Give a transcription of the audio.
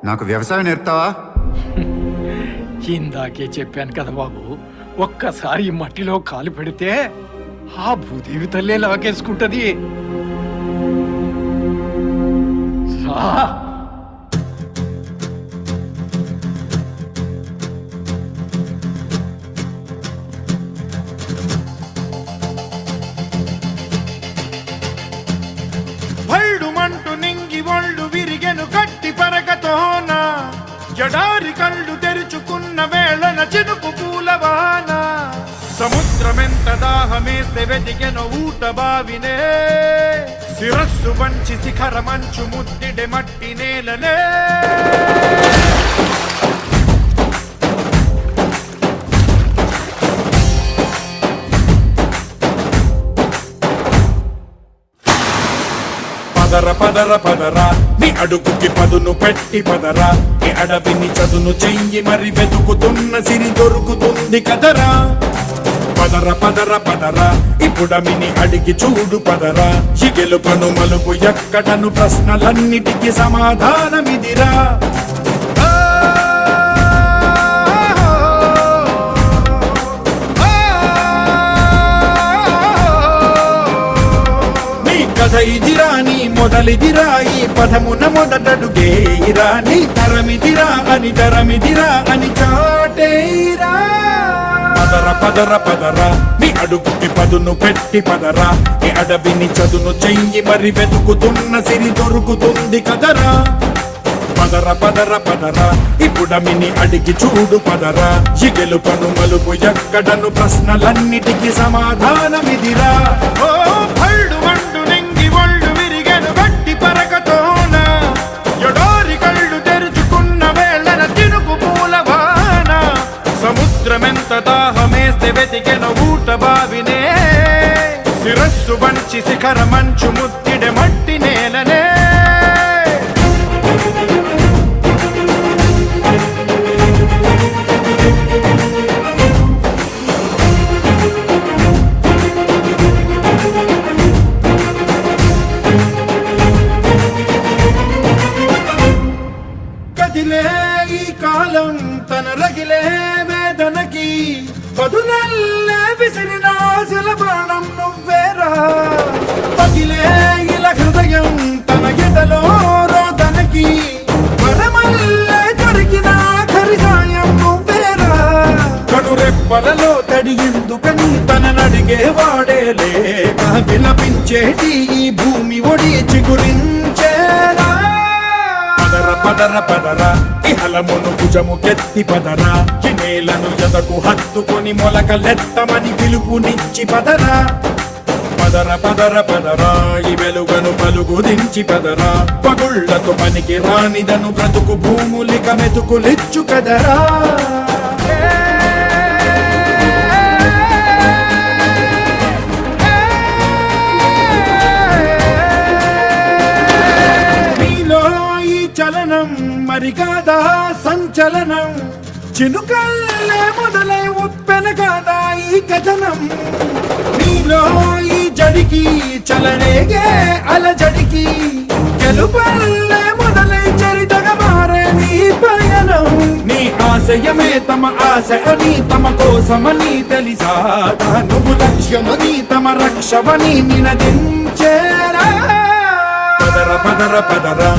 నాకు వ్యవసాయం నేర్పుతావా? ఇందాకే చెప్పాను కదా బాబు, ఒక్కసారి ఈ మట్టిలో కాలు పెడితే ఆ భూదేవి తల్లే లాగేసుకుంటది. రా. భళ్ళుమంటూ నింగి ఒళ్ళు విరిగెను గట్టి పరకతోన, జడారి కళ్ళు తెరుచుకున్న వేళన చినుకు పూలవాన. సముద్రమెంత దాహమేస్తే వెతికెను ఊట బావినే, శిరస్సు వంచి శిఖర మంచు ముద్దిడె మట్టి నేలనే. పదర పదర పదరా నీ అడుగుకి పదును పెట్టి పదరా, నీ అడవిని చదును చెయ్యి మరి వెతుకుతున్న సిరి దొరుకుతుంది కదరా. పదర పదర పదరా ఇప్పుడమిని అడిగి చూడు పదరా, గెలుపను మలుపు ఎక్కడను ప్రశ్నలన్నిటికీ సమాధానమిదిరా. కథ ఇదిరా నీ మొదలిదిరా, ఈ పదమున మొదటడుగేయిరా, నీ తరమిదిరా అని తరమిదిరా అని చాటేరా. పదర పదర పదరా నీ అడుగుకి పదును పెట్టి పదరా, నీ అడవిని చదును చెయ్యి మరి వెతుకుతున్న సిరి దొరుకుతుంది కదరా. పదర పదర పదరా ఇప్పుడమిని అడిగి చూడు పదరా, గెలుపను మలుపు ఎక్కడను ప్రశ్నలన్నిటికీ సమాధానమిదిరా. ఓ భళ్ళు మండు నింగి ఒళ్ళు విరిగెను గట్టి పరకతోన, ఎడారి కళ్ళు తెరుచుకున్న వేళన చినుకు పూలవాన. సముద్రమెంత దాహమేస్తే వెతికెను ఊట బావినే, శిరస్సు వంచి శిఖర మంచు ముద్దిడె మట్టి నేలనే. కదిలే ఈ కాలం తన రగిలే వేదనకి, పదునల్లే విసిరిన ఆశల ప్రాణం నువ్వేరా. పగిలే ఇలా హృదయం తన ఎదలో రోదనకి, వరమల్లే దొరికిన ఆఖరి సాయం నువ్వేరా. కనురెప్పలలో తడి ఎందుకని తన నడిగే వాడే లేక, విలపించేటి ఈ భూమి ఒడి చిగురించేరా. పదర పదర పదరా ఇహలమును భుజము కెత్తి పదరా, ఈ నేలను ఎదకు హత్తుకొని మొలకలెత్తమని పిలుపునిచ్చి పదరా. పదర పదర పదరా ఈ వెలుగను పలుగు దించి పదరా, పగుళ్లకు పనికి రానిదను బ్రతుకు భూములిక మెతుకులిచ్చు కదరా. చలనం మరి కాదా సంచలనం, చినుకల్లే మొదలై ఉప్పెన కాదా ఈ కథనం. నీలో ఈ జడికి చలనేగే అలజడికి, గెలుపల్లే మొదలై చరితగా మారే నీ పయనం. నీ ఆశయమే తమ ఆశ అని తమ కోసమని తెలిసా, నువ్వు లక్ష్యమని తమ రక్షవని నినదించేరా. పదర పదర పదరా